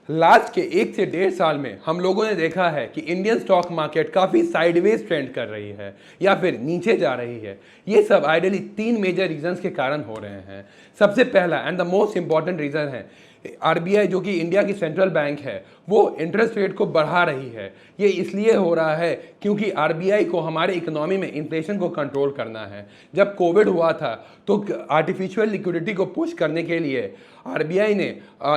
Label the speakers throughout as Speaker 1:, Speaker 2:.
Speaker 1: Last के 1 से 1.5 साल में हम लोगों ने देखा है कि इंडियन स्टॉक मार्केट काफ़ी साइडवेज ट्रेंड कर रही है या फिर नीचे जा रही है। ये सब आइडियली 3 मेजर रीजंस के कारण हो रहे हैं। सबसे पहला and the most important reason है आरबीआई, जो कि इंडिया की सेंट्रल बैंक है, वो इंटरेस्ट रेट को बढ़ा रही है। ये इसलिए हो रहा है क्योंकि आरबीआई को हमारे इकोनॉमी में इन्फ्लेशन को कंट्रोल करना है। जब कोविड हुआ था तो आर्टिफिशियल लिक्विडिटी को पुश करने के लिए आरबीआई ने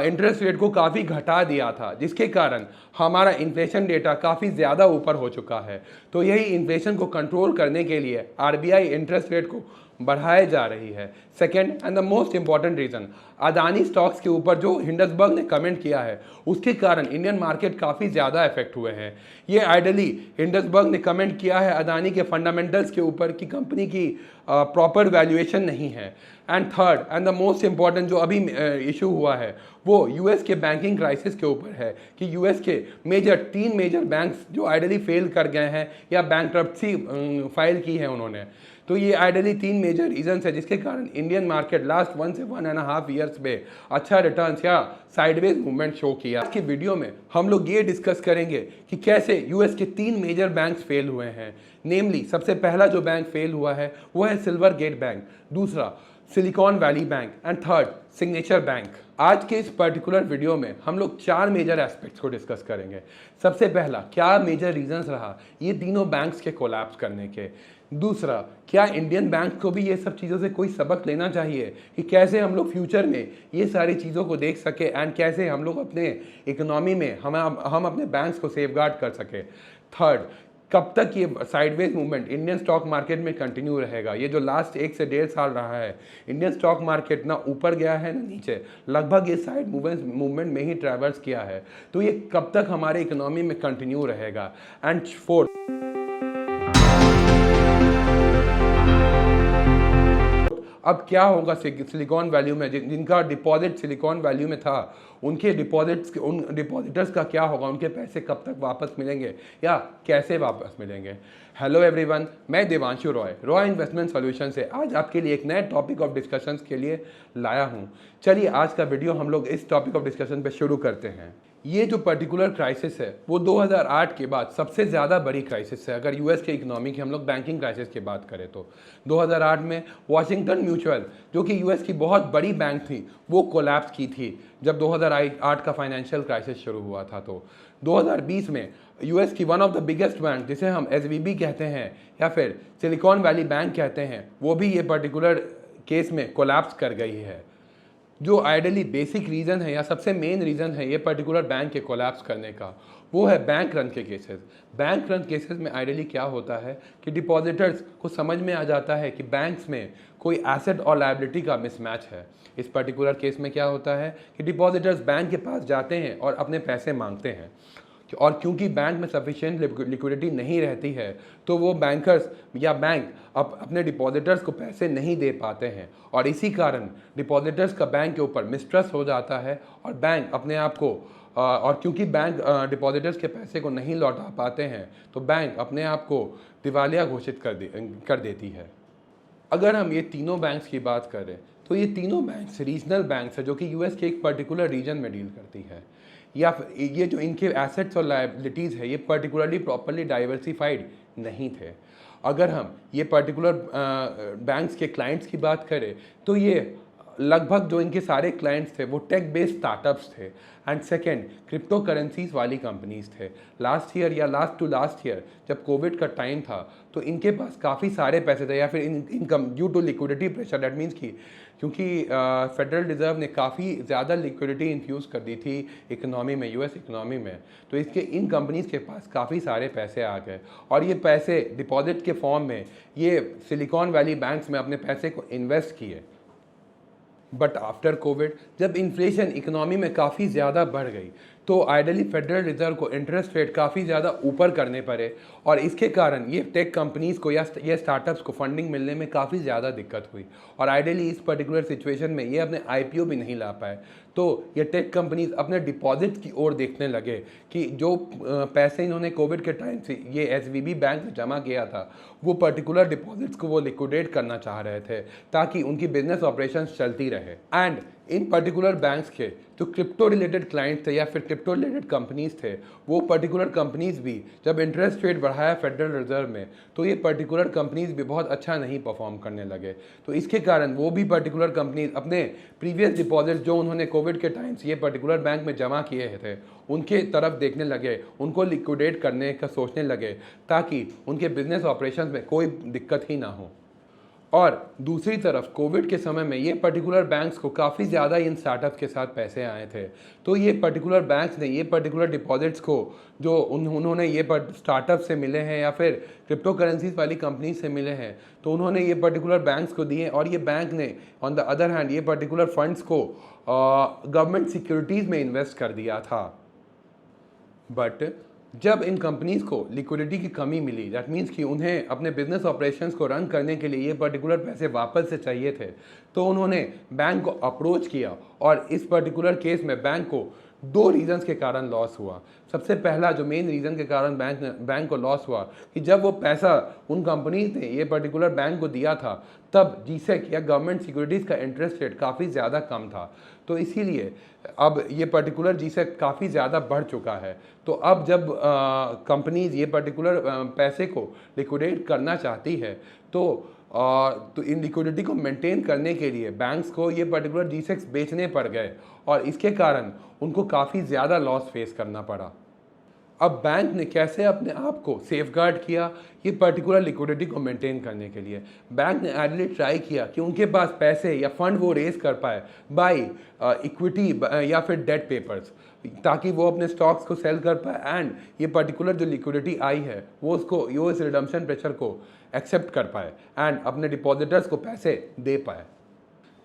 Speaker 1: इंटरेस्ट रेट को काफ़ी घटा दिया था, जिसके कारण हमारा इन्फ्लेशन डेटा काफ़ी ज़्यादा ऊपर हो चुका है। तो यही इन्फ्लेशन को कंट्रोल करने के लिए आरबीआई इंटरेस्ट रेट को बढ़ाए जा रही है। Second and the most important reason, Adani stocks के ऊपर जो हिंडसबर्ग ने कमेंट किया है उसके कारण इंडियन मार्केट काफ़ी ज़्यादा इफेक्ट हुए हैं। ये आइडियली हिंडसबर्ग ने कमेंट किया है अदानी के फंडामेंटल्स के ऊपर कि कंपनी की प्रॉपर वैल्यूएशन नहीं है। And third and the most important जो अभी इशू हुआ है वो यूएस के बैंकिंग क्राइसिस के ऊपर है कि यूएस के 3 मेजर बैंक्स जो आइडियली फेल कर गए हैं या बैंकरप्सी फाइल की है उन्होंने। तो ये आइडियली 3 मेजर रीजंस है जिसके कारण इंडियन मार्केट लास्ट 1 से 1.5 ईयर्स में अच्छा रिटर्न्स या साइडवेज मूवमेंट शो किया। आज की वीडियो में हम लोग ये डिस्कस करेंगे कि कैसे यूएस के 3 मेजर बैंक्स फेल हुए हैं। नेमली सबसे पहला जो बैंक फेल हुआ है वो है सिल्वर गेट बैंक, दूसरा silicon valley bank and third signature bank. आज के इस पर्टिकुलर वीडियो में हम लोग 4 मेजर एस्पेक्ट्स को डिस्कस करेंगे। सबसे पहला, क्या मेजर रीजंस रहा ये तीनों बैंक्स के कोलैप्स करने के। दूसरा, क्या इंडियन बैंक को भी ये सब चीज़ों से कोई सबक लेना चाहिए कि कैसे हम लोग फ्यूचर में ये सारी चीज़ों को देख सके एंड कैसे हम लोग अपने इकोनॉमी में हम अपने बैंक्स को सेफगार्ड कर सके। थर्ड, कब तक ये sideways movement Indian stock market में कंटिन्यू रहेगा। ये जो लास्ट 1 से 1.5 साल रहा है इंडियन स्टॉक मार्केट ना ऊपर गया है ना नीचे, लगभग ये साइड मूवमेंट में ही ट्रैवल्स किया है। तो ये कब तक हमारे इकोनॉमी में कंटिन्यू रहेगा। एंड फोर्थ, अब क्या होगा सिलिकॉन वैल्यू में जिनका डिपॉजिट सिलिकॉन वैल्यू में था उनके उन डिपॉजिटर्स का क्या होगा, उनके पैसे कब तक वापस मिलेंगे या कैसे वापस मिलेंगे। हेलो एवरीवन, मैं देवांशु रॉय इन्वेस्टमेंट सॉल्यूशन से आज आपके लिए एक नए टॉपिक ऑफ डिस्कशंस के लिए लाया हूं। चलिए आज का वीडियो हम लोग इस टॉपिक ऑफ डिस्कशन पे शुरू करते हैं। ये जो पर्टिकुलर क्राइसिस है वो 2008 के बाद सबसे ज़्यादा बड़ी क्राइसिस है। अगर यूएस के इकोनॉमी की हम लोग बैंकिंग क्राइसिस की बात करें तो 2008 में वॉशिंगटन म्यूचुअल, जो कि यूएस की बहुत बड़ी बैंक थी, वो कोलैप्स की थी जब 2008 का फाइनेंशियल क्राइसिस शुरू हुआ था। तो 2020 में यूएस की one of the biggest bank, जिसे हम एसवीबी कहते हैं या फिर सिलिकॉन वैली बैंक कहते हैं, वो भी ये पर्टिकुलर केस में कोलैप्स कर गई है। जो आइडियली बेसिक रीज़न है या सबसे मेन रीज़न है ये पर्टिकुलर बैंक के कोलैप्स करने का, वो है बैंक रन के केसेस। बैंक रन केसेस में आइडियली क्या होता है कि डिपॉजिटर्स को समझ में आ जाता है कि बैंक्स में कोई एसेट और लायबिलिटी का मिसमैच है। इस पर्टिकुलर केस में क्या होता है कि डिपॉजिटर्स बैंक के पास जाते हैं और अपने पैसे मांगते हैं, और क्योंकि बैंक में सफिशिएंट लिक्विडिटी नहीं रहती है तो वो बैंकर्स या बैंक अपने डिपॉजिटर्स को पैसे नहीं दे पाते हैं, और इसी कारण डिपॉजिटर्स का बैंक के ऊपर मिसट्रस्ट हो जाता है और बैंक अपने आप को और क्योंकि बैंक डिपॉजिटर्स के पैसे को नहीं लौटा पाते हैं तो बैंक अपने आप को दिवालिया घोषित कर देती है। अगर हम ये तीनों बैंक्स की बात करें तो ये तीनों बैंक्स रीजनल बैंक्स है जो कि यूएस के एक पर्टिकुलर रीजन में डील करती है, या ये जो इनके एसेट्स और लायबिलिटीज़ है ये पर्टिकुलरली प्रॉपरली डाइवर्सिफाइड नहीं थे। अगर हम ये पर्टिकुलर बैंक्स के क्लाइंट्स की बात करें तो ये लगभग जो इनके सारे क्लाइंट्स थे वो टेक बेस्ड स्टार्टअप्स थे एंड सेकेंड क्रिप्टो करेंसीज वाली कंपनीज थे। लास्ट ईयर या लास्ट ईयर जब कोविड का टाइम था तो इनके पास काफ़ी सारे पैसे थे, या फिर income due to liquidity pressure, that means कि क्योंकि फेडरल रिजर्व ने काफ़ी ज़्यादा लिक्विडिटी इन्फ्यूज़ कर दी थी इकोनॉमी में, यूएस इकोनॉमी में, तो इन कंपनीज़ के पास काफ़ी सारे पैसे आ गए और ये पैसे डिपॉजिट के फॉर्म में ये सिलिकॉन वैली बैंक्स में अपने पैसे को इन्वेस्ट किए। बट आफ्टर कोविड जब इन्फ्लेशन इकोनॉमी में काफ़ी ज़्यादा बढ़ गई तो आइडियली फेडरल रिजर्व को इंटरेस्ट रेट काफ़ी ज़्यादा ऊपर करने पड़े, और इसके कारण ये टेक कंपनीज़ को या ये स्टार्टअप्स को फंडिंग मिलने में काफ़ी ज़्यादा दिक्कत हुई, और आइडियली इस पर्टिकुलर सिचुएशन में ये अपने आईपीओ भी नहीं ला पाए। तो ये टेक कंपनीज अपने डिपॉजिट की ओर देखने लगे कि जो पैसे इन्होंने कोविड के टाइम से ये एसवीबी बैंक में जमा किया था वो पर्टिकुलर डिपॉजिट्स को वो लिक्विडेट करना चाह रहे थे ताकि उनकी बिजनेस ऑपरेशंस चलती रहे। एंड इन पर्टिकुलर बैंक्स के जो क्रिप्टो रिलेटेड क्लाइंट थे या फिर क्रिप्टो रिलेटेड कंपनीज थे, वो पर्टिकुलर कंपनीज भी जब इंटरेस्ट रेट बढ़ाया फेडरल रिजर्व में, तो ये पर्टिकुलर कंपनीज भी बहुत अच्छा नहीं परफॉर्म करने लगे। तो इसके कारण वो भी पर्टिकुलर कंपनीज अपने प्रीवियस डिपॉजिट जो उन्होंने कोविड के टाइम से ये पर्टिकुलर बैंक में जमा किए थे, उनके तरफ देखने लगे, उनको लिक्विडेट करने का सोचने लगे, ताकि उनके बिजनेस ऑपरेशन में कोई दिक्कत ही ना हो। और दूसरी तरफ कोविड के समय में ये पर्टिकुलर बैंक्स को काफ़ी ज़्यादा इन स्टार्टअप्स के साथ पैसे आए थे। तो ये पर्टिकुलर बैंक्स ने ये पर्टिकुलर डिपॉजिट्स को जो उन्होंने ये स्टार्टअप से मिले हैं या फिर क्रिप्टो करेंसीज वाली कंपनी से मिले हैं, तो उन्होंने ये पर्टिकुलर बैंक्स को दिए और ये बैंक ने ऑन द अदर हैंड ये पर्टिकुलर फंड्स को गवर्नमेंट सिक्योरिटीज़ में इन्वेस्ट कर दिया था। बट जब इन कंपनीज़ को लिक्विडिटी की कमी मिली, दैट मीन्स कि उन्हें अपने बिजनेस ऑपरेशंस को रन करने के लिए ये पर्टिकुलर पैसे वापस से चाहिए थे, तो उन्होंने बैंक को अप्रोच किया और इस पर्टिकुलर केस में बैंक को 2 रीजंस के कारण लॉस हुआ। सबसे पहला जो मेन रीज़न के कारण बैंक को लॉस हुआ कि जब वो पैसा उन कंपनीज ने ये पर्टिकुलर बैंक को दिया था, तब जीसेक या गवर्नमेंट सिक्योरिटीज़ का इंटरेस्ट रेट काफ़ी ज़्यादा कम था। तो इसीलिए अब ये पर्टिकुलर जीसेक काफ़ी ज़्यादा बढ़ चुका है। तो अब जब कंपनीज ये पर्टिकुलर पैसे को लिक्विडेट करना चाहती है, तो इन लिक्विडिटी को मेंटेन करने के लिए बैंक्स को ये पर्टिकुलर जीसेक्स बेचने पड़ गए और इसके कारण उनको काफ़ी ज़्यादा लॉस फेस करना पड़ा। अब बैंक ने कैसे अपने आप को सेफगार्ड किया ये पर्टिकुलर लिक्विडिटी को मेंटेन करने के लिए? बैंक ने आइडियली ट्राई किया कि उनके पास पैसे या फंड वो रेज कर पाए बाय इक्विटी या फिर डेट पेपर्स, ताकि वो अपने स्टॉक्स को सेल कर पाए एंड ये पर्टिकुलर जो लिक्विडिटी आई है वो इस रिडम्पशन प्रेशर को एक्सेप्ट कर पाए एंड अपने डिपॉजिटर्स को पैसे दे पाए।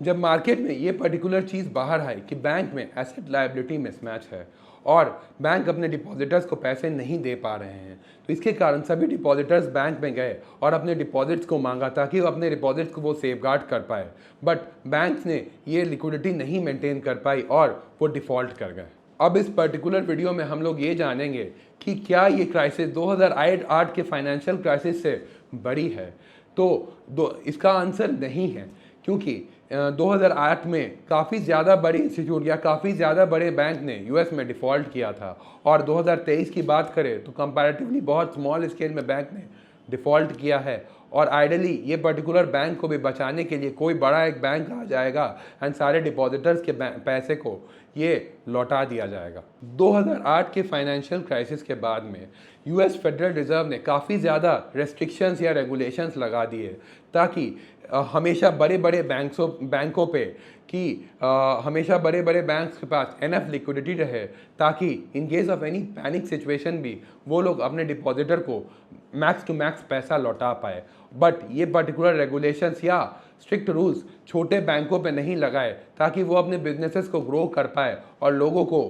Speaker 1: जब मार्केट में ये पर्टिकुलर चीज़ बाहर आई कि बैंक में एसेट लायबिलिटी मिसमैच है और बैंक अपने डिपॉजिटर्स को पैसे नहीं दे पा रहे हैं, तो इसके कारण सभी डिपॉजिटर्स बैंक में गए और अपने डिपॉजिट्स को मांगा ताकि वो अपने डिपॉजिट्स को वो सेफगार्ड कर पाए। बट बैंक्स ने ये लिक्विडिटी नहीं मेंटेन कर पाई और वो डिफ़ॉल्ट कर गए। अब इस पर्टिकुलर वीडियो में हम लोग ये जानेंगे कि क्या ये क्राइसिस 2008 के फाइनेंशियल क्राइसिस से बड़ी है? तो इसका आंसर नहीं है, क्योंकि 2008 में काफ़ी ज़्यादा बड़ी इंस्टीट्यूट या काफ़ी ज़्यादा बड़े बैंक ने यूएस में डिफ़ॉल्ट किया था और 2023 की बात करें तो कंपैरेटिवली बहुत स्मॉल स्केल में बैंक ने डिफ़ॉल्ट किया है और आइडियली ये पर्टिकुलर बैंक को भी बचाने के लिए कोई बड़ा एक बैंक आ जाएगा एंड सारे डिपॉजिटर्स के पैसे को ये लौटा दिया जाएगा। 2008 के फाइनेंशियल क्राइसिस के बाद में यूएस फेडरल रिजर्व ने काफ़ी ज़्यादा रेस्ट्रिक्शंस या रेगुलेशंस लगा दिए ताकि हमेशा बड़े बड़े बैंकों पे कि हमेशा बड़े बड़े बैंक्स के पास एनफ लिक्विडिटी रहे ताकि in case of any panic situation भी वो लोग अपने डिपॉजिटर को मैक्स टू मैक्स पैसा लौटा पाए। बट ये पर्टिकुलर रेगुलेशंस या स्ट्रिक्ट रूल्स छोटे बैंकों पे नहीं लगाए ताकि वो अपने बिजनेसेस को ग्रो कर पाए और लोगों को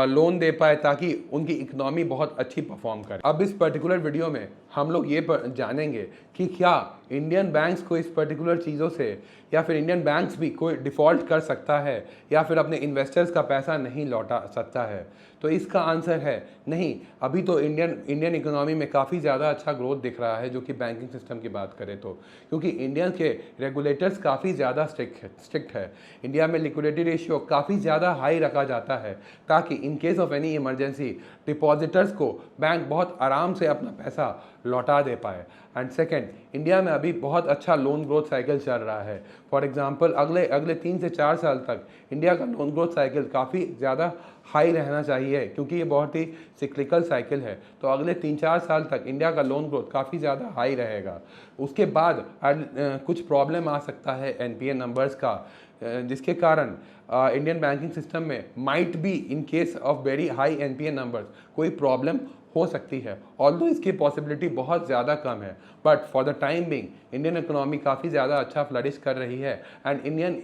Speaker 1: लोन दे पाए ताकि उनकी इकनॉमी बहुत अच्छी परफॉर्म करे। अब इस पर्टिकुलर वीडियो में हम लोग ये जानेंगे कि क्या इंडियन बैंक्स को इस पर्टिकुलर चीज़ों से या फिर इंडियन बैंक्स भी कोई डिफ़ॉल्ट कर सकता है या फिर अपने इन्वेस्टर्स का पैसा नहीं लौटा सकता है। तो इसका आंसर है नहीं। अभी तो इंडियन इकोनॉमी में काफ़ी ज़्यादा अच्छा ग्रोथ दिख रहा है, जो कि बैंकिंग सिस्टम की बात करें तो, क्योंकि इंडियन के रेगुलेटर्स काफ़ी ज़्यादा स्ट्रिक्ट है। इंडिया में लिक्विडिटी रेशियो काफ़ी ज़्यादा हाई रखा जाता है ताकि in case of any emergency depositors को बैंक बहुत आराम से अपना पैसा लौटा दे पाए। एंड सेकेंड, इंडिया में अभी बहुत अच्छा लोन ग्रोथ साइकिल चल रहा है। फॉर एग्जांपल अगले 3 से 4 साल तक इंडिया का लोन ग्रोथ साइकिल काफ़ी ज़्यादा हाई रहना चाहिए, क्योंकि ये बहुत ही सिक्लिकल साइकिल है। तो अगले 3-4 साल तक इंडिया का लोन ग्रोथ काफ़ी ज़्यादा हाई रहेगा। उसके बाद कुछ प्रॉब्लम आ सकता है एनपीए नंबर्स का, जिसके कारण इंडियन बैंकिंग सिस्टम में might be in case of very high NPA numbers कोई प्रॉब्लम हो सकती है, ऑल्दो इसकी पॉसिबिलिटी बहुत ज़्यादा कम है। But for the time being Indian economy काफ़ी ज़्यादा अच्छा फ्लरिश कर रही है एंड इंडियन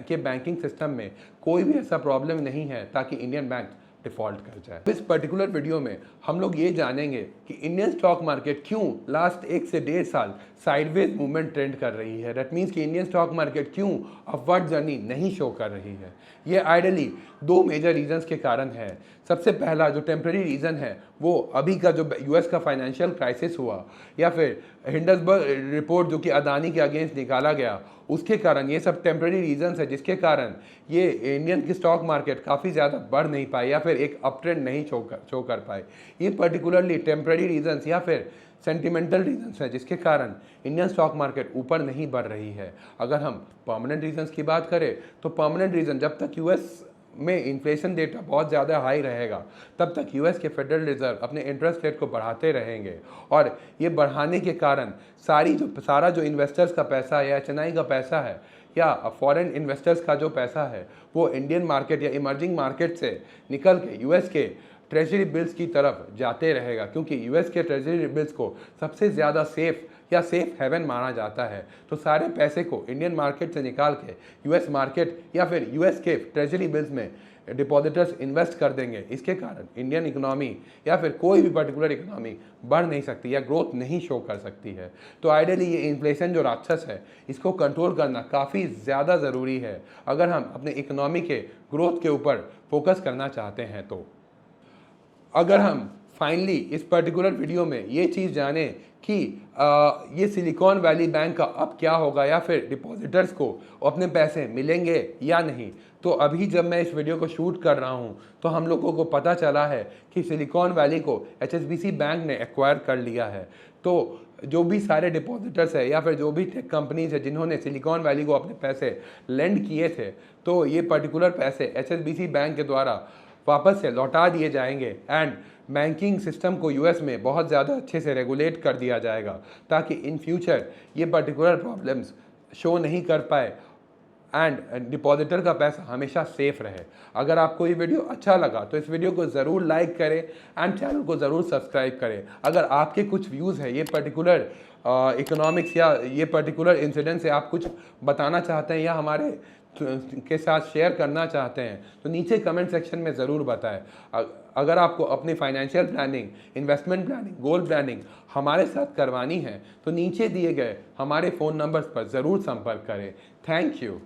Speaker 1: के बैंकिंग सिस्टम में कोई भी ऐसा प्रॉब्लम नहीं है ताकि इंडियन बैंक डिफ़ॉल्ट कर जाए। इस पर्टिकुलर वीडियो में हम लोग ये जानेंगे कि इंडियन स्टॉक मार्केट क्यों लास्ट 1 से 1.5 साल साइडवेज मूवमेंट ट्रेंड कर रही है। दैट मीन्स कि इंडियन स्टॉक मार्केट क्यों अपवर्ड जर्नी नहीं शो कर रही है। ये आइडियली 2 मेजर रीजंस के कारण है। सबसे पहला जो टेम्प्रेरी रीज़न है वो अभी का जो यूएस का फाइनेंशियल क्राइसिस हुआ या फिर हिंडनबर्ग रिपोर्ट जो कि अदानी के अगेंस्ट निकाला गया, उसके कारण ये सब टेम्प्रेरी रीजंस है जिसके कारण ये इंडियन की स्टॉक मार्केट काफ़ी ज़्यादा बढ़ नहीं पाई या फिर एक अप ट्रेंड नहीं शो कर पाए। ये पर्टिकुलरली टेम्प्रेरी रीजंस या फिर सेंटिमेंटल रीजंस है जिसके कारण इंडियन स्टॉक मार्केट ऊपर नहीं बढ़ रही है। अगर हम परमानेंट रीजंस की बात करें तो परमानेंट रीजन, जब तक यूएस में इन्फ्लेशन डेटा बहुत ज़्यादा हाई रहेगा तब तक यूएस के फेडरल रिजर्व अपने इंटरेस्ट रेट को बढ़ाते रहेंगे और ये बढ़ाने के कारण सारा जो इन्वेस्टर्स का पैसा है या एचएनआई का पैसा है या फॉरेन इन्वेस्टर्स का जो पैसा है वो इंडियन मार्केट या इमर्जिंग मार्केट से निकल के यूएस के ट्रेजरी बिल्स की तरफ जाते रहेगा, क्योंकि यूएस के ट्रेजरी बिल्स को सबसे ज़्यादा सेफ या सेफ हेवन माना जाता है। तो सारे पैसे को इंडियन मार्केट से निकाल के यूएस मार्केट या फिर यूएस के ट्रेजरी बिल्स में डिपॉजिटर्स इन्वेस्ट कर देंगे। इसके कारण इंडियन इकोनॉमी या फिर कोई भी पर्टिकुलर इकोनॉमी बढ़ नहीं सकती या ग्रोथ नहीं शो कर सकती है। तो आइडियली ये इन्फ्लेशन जो राक्षस है इसको कंट्रोल करना काफ़ी ज़्यादा ज़रूरी है अगर हम अपने इकोनॉमी के ग्रोथ के ऊपर फोकस करना चाहते हैं। तो अगर हम फाइनली इस पर्टिकुलर वीडियो में ये चीज़ जाने कि ये सिलिकॉन वैली बैंक का अब क्या होगा या फिर डिपॉजिटर्स को अपने पैसे मिलेंगे या नहीं, तो अभी जब मैं इस वीडियो को शूट कर रहा हूँ तो हम लोगों को पता चला है कि सिलिकॉन वैली को एचएसबीसी बैंक ने एक्वायर कर लिया है। तो जो भी सारे डिपॉजिटर्स है या फिर जो भी टेक कंपनीज है जिन्होंने सिलिकॉन वैली को अपने पैसे लेंड किए थे, तो ये पर्टिकुलर पैसे एचएसबीसी बैंक के द्वारा वापस से लौटा दिए जाएंगे एंड बैंकिंग सिस्टम को यूएस में बहुत ज़्यादा अच्छे से रेगुलेट कर दिया जाएगा ताकि इन फ्यूचर ये पर्टिकुलर प्रॉब्लम्स शो नहीं कर पाए एंड डिपॉजिटर का पैसा हमेशा सेफ रहे। अगर आपको ये वीडियो अच्छा लगा तो इस वीडियो को ज़रूर लाइक करें एंड चैनल को ज़रूर सब्सक्राइब करें। अगर आपके कुछ व्यूज़ है ये पर्टिकुलर इकोनॉमिक्स या ये पर्टिकुलर इंसिडेंट से आप कुछ बताना चाहते हैं या हमारे के साथ शेयर करना चाहते हैं तो नीचे कमेंट सेक्शन में ज़रूर बताएं। अगर आपको अपनी financial planning, investment planning, goal planning हमारे साथ करवानी है तो नीचे दिए गए हमारे फ़ोन नंबर्स पर ज़रूर संपर्क करें। Thank you.